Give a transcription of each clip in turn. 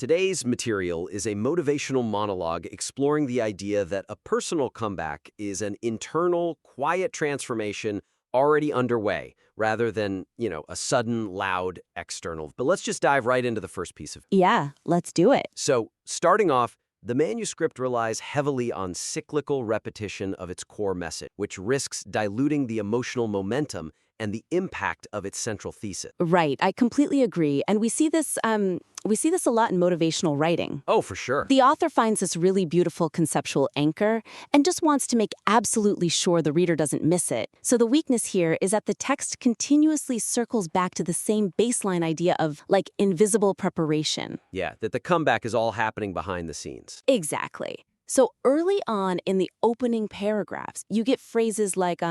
Today's material is a motivational monologue exploring the idea that a personal comeback is an internal, quiet transformation already underway, rather than, a sudden, loud external. But let's just dive right into the first piece of. Yeah, let's do it. So, starting off, the manuscript relies heavily on cyclical repetition of its core message, which risks diluting the emotional momentum and the impact of its central thesis. Right, I completely agree. And we see this a lot in motivational writing. Oh, for sure. The author finds this really beautiful conceptual anchor and just wants to make absolutely sure the reader doesn't miss it. So the weakness here is that the text continuously circles back to the same baseline idea of, like, invisible preparation. Yeah, that the comeback is all happening behind the scenes. Exactly. So early on in the opening paragraphs, you get phrases like,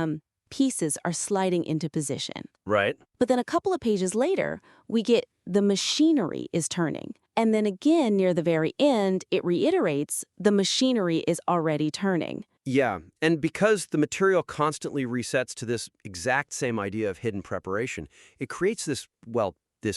pieces are sliding into position. Right. But then a couple of pages later, we get the machinery is turning. And then again, near the very end, it reiterates the machinery is already turning. Yeah, and because the material constantly resets to this exact same idea of hidden preparation, it creates this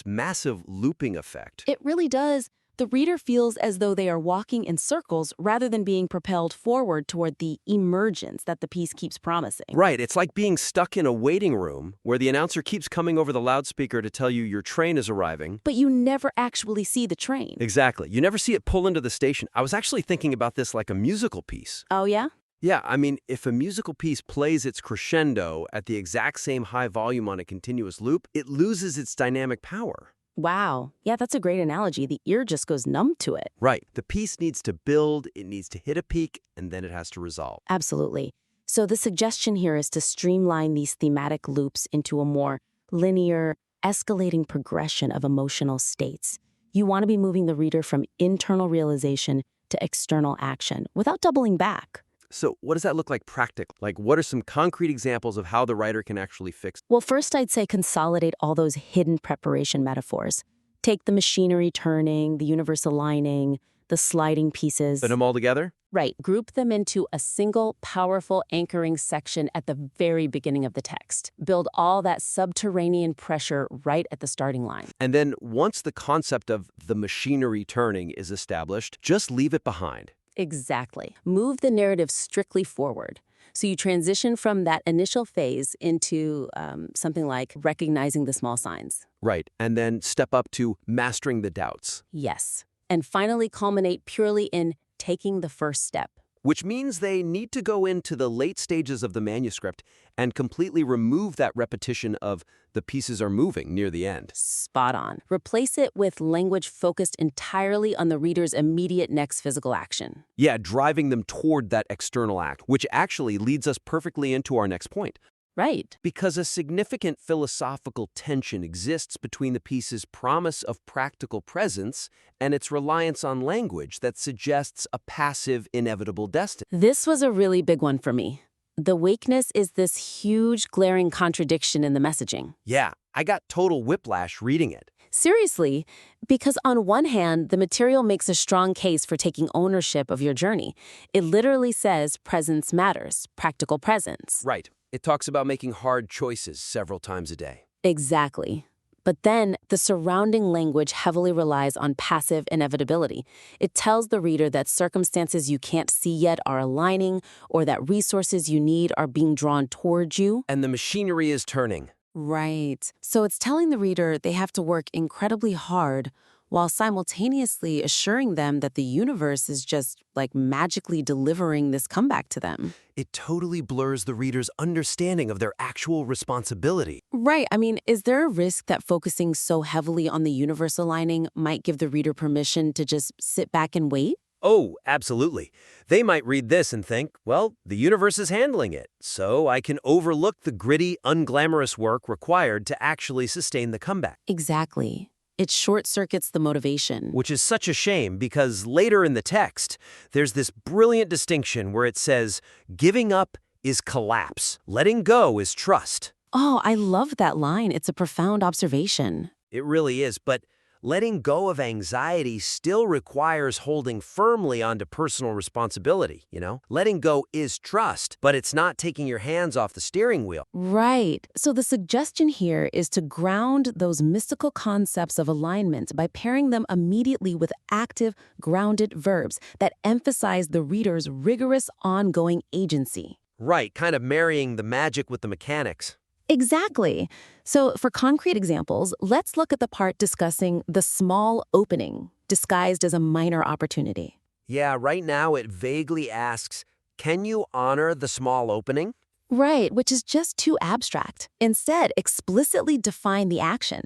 massive looping effect. It really does. The reader feels as though they are walking in circles rather than being propelled forward toward the emergence that the piece keeps promising. Right, it's like being stuck in a waiting room where the announcer keeps coming over the loudspeaker to tell you your train is arriving. But you never actually see the train. Exactly. You never see it pull into the station. I was actually thinking about this like a musical piece. Oh, yeah? Yeah, I mean, if a musical piece plays its crescendo at the exact same high volume on a continuous loop, it loses its dynamic power. Wow. Yeah, that's a great analogy. The ear just goes numb to it. Right. The piece needs to build, it needs to hit a peak, and then it has to resolve. Absolutely. So the suggestion here is to streamline these thematic loops into a more linear, escalating progression of emotional states. You want to be moving the reader from internal realization to external action without doubling back. So what does that look like practically? Like, what are some concrete examples of how the writer can actually fix? Well, first I'd say consolidate all those hidden preparation metaphors. Take the machinery turning, the universe aligning, the sliding pieces. Put them all together? Right. Group them into a single, powerful anchoring section at the very beginning of the text. Build all that subterranean pressure right at the starting line. And then once the concept of the machinery turning is established, just leave it behind. Exactly. Move the narrative strictly forward. So you transition from that initial phase into something like recognizing the small signs. Right. And then step up to mastering the doubts. Yes. And finally culminate purely in taking the first step. Which means they need to go into the late stages of the manuscript and completely remove that repetition of the pieces are moving near the end. Spot on. Replace it with language focused entirely on the reader's immediate next physical action. Yeah, driving them toward that external act, which actually leads us perfectly into our next point. Right. Because a significant philosophical tension exists between the piece's promise of practical presence and its reliance on language that suggests a passive, inevitable destiny. This was a really big one for me. The wakeness is this huge, glaring contradiction in the messaging. Yeah, I got total whiplash reading it. Seriously, because on one hand, the material makes a strong case for taking ownership of your journey. It literally says presence matters, practical presence. Right. It talks about making hard choices several times a day. Exactly. But then the surrounding language heavily relies on passive inevitability. It tells the reader that circumstances you can't see yet are aligning, or that resources you need are being drawn towards you. And the machinery is turning. Right. So it's telling the reader they have to work incredibly hard while simultaneously assuring them that the universe is just, like, magically delivering this comeback to them. It totally blurs the reader's understanding of their actual responsibility. Right. I mean, is there a risk that focusing so heavily on the universe aligning might give the reader permission to just sit back and wait? Oh, absolutely. They might read this and think, well, the universe is handling it, so I can overlook the gritty, unglamorous work required to actually sustain the comeback. Exactly. It short-circuits the motivation. Which is such a shame because later in the text, there's this brilliant distinction where it says, giving up is collapse, letting go is trust. Oh, I love that line. It's a profound observation. It really is, but letting go of anxiety still requires holding firmly onto personal responsibility, Letting go is trust, but it's not taking your hands off the steering wheel. Right. So the suggestion here is to ground those mystical concepts of alignment by pairing them immediately with active, grounded verbs that emphasize the reader's rigorous ongoing agency. Right, kind of marrying the magic with the mechanics. Exactly. So for concrete examples, let's look at the part discussing the small opening, disguised as a minor opportunity. Yeah, right now it vaguely asks, can you honor the small opening? Right, which is just too abstract. Instead, explicitly define the action.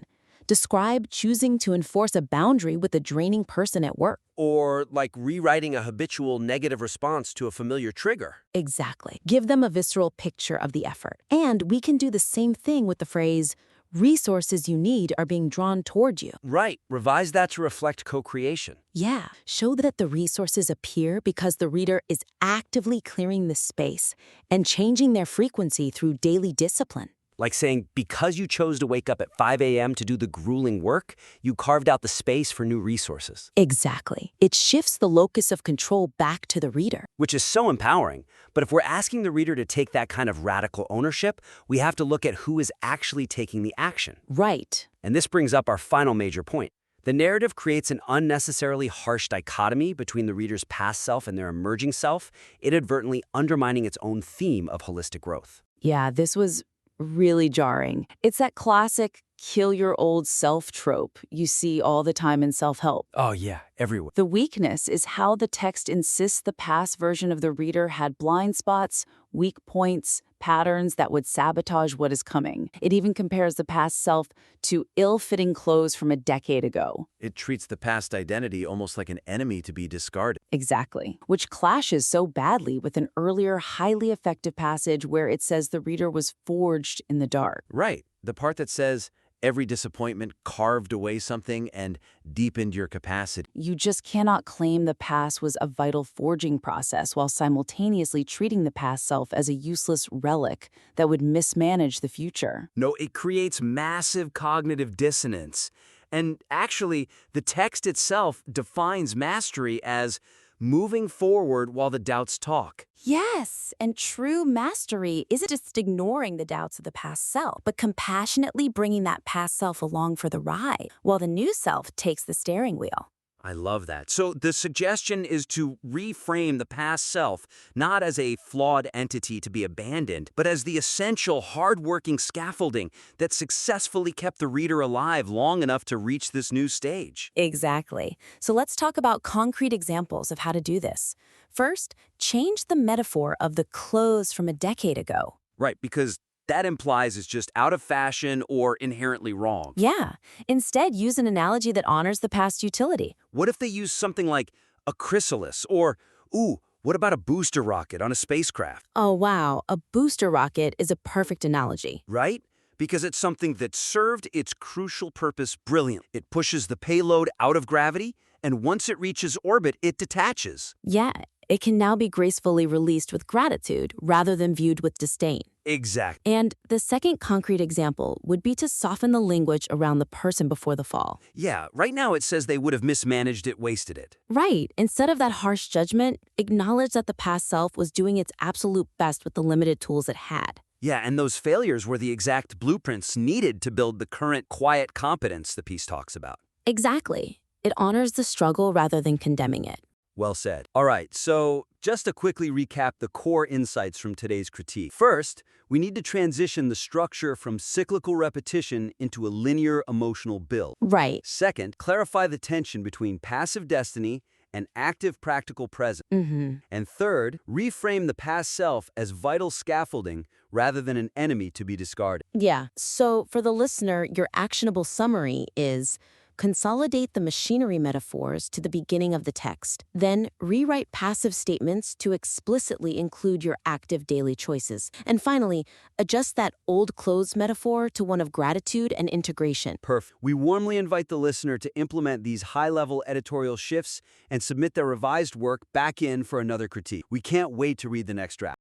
Describe choosing to enforce a boundary with a draining person at work. Or like rewriting a habitual negative response to a familiar trigger. Exactly. Give them a visceral picture of the effort. And we can do the same thing with the phrase, resources you need are being drawn toward you. Right, revise that to reflect co-creation. Yeah, show that the resources appear because the reader is actively clearing the space and changing their frequency through daily discipline. Like saying, because you chose to wake up at 5 a.m. to do the grueling work, you carved out the space for new resources. Exactly. It shifts the locus of control back to the reader. Which is so empowering. But if we're asking the reader to take that kind of radical ownership, we have to look at who is actually taking the action. Right. And this brings up our final major point. The narrative creates an unnecessarily harsh dichotomy between the reader's past self and their emerging self, inadvertently undermining its own theme of holistic growth. Yeah, this was really jarring. It's that classic kill your old self trope you see all the time in self-help. Oh yeah, everywhere. The weakness is how the text insists the past version of the reader had blind spots, weak points, patterns that would sabotage what is coming. It even compares the past self to ill-fitting clothes from a decade ago. It treats the past identity almost like an enemy to be discarded. Exactly. Which clashes so badly with an earlier, highly effective passage where it says the reader was forged in the dark. Right. The part that says, every disappointment carved away something and deepened your capacity. You just cannot claim the past was a vital forging process while simultaneously treating the past self as a useless relic that would mismanage the future. No, it creates massive cognitive dissonance. And actually, the text itself defines mastery as moving forward while the doubts talk. Yes, and true mastery isn't just ignoring the doubts of the past self, but compassionately bringing that past self along for the ride, while the new self takes the steering wheel. I love that. So the suggestion is to reframe the past self not as a flawed entity to be abandoned, but as the essential, hardworking scaffolding that successfully kept the reader alive long enough to reach this new stage. Exactly. So let's talk about concrete examples of how to do this. First, change the metaphor of the clothes from a decade ago. Right, because that implies it's just out of fashion or inherently wrong. Yeah. Instead, use an analogy that honors the past utility. What if they use something like a chrysalis or, ooh, what about a booster rocket on a spacecraft? Oh, wow. A booster rocket is a perfect analogy. Right? Because it's something that served its crucial purpose brilliantly. It pushes the payload out of gravity, and once it reaches orbit, it detaches. Yeah, it can now be gracefully released with gratitude rather than viewed with disdain. Exactly. And the second concrete example would be to soften the language around the person before the fall. Yeah, right now it says they would have mismanaged it, wasted it. Right. Instead of that harsh judgment, acknowledge that the past self was doing its absolute best with the limited tools it had. Yeah, and those failures were the exact blueprints needed to build the current quiet competence the piece talks about. Exactly. It honors the struggle rather than condemning it. Well said. All right, so just to quickly recap the core insights from today's critique. First, we need to transition the structure from cyclical repetition into a linear emotional build. Right. Second, clarify the tension between passive destiny and active practical presence. And third, reframe the past self as vital scaffolding rather than an enemy to be discarded. Yeah. So for the listener, your actionable summary is consolidate the machinery metaphors to the beginning of the text. Then rewrite passive statements to explicitly include your active daily choices. And finally, adjust that old clothes metaphor to one of gratitude and integration. Perfect. We warmly invite the listener to implement these high-level editorial shifts and submit their revised work back in for another critique. We can't wait to read the next draft.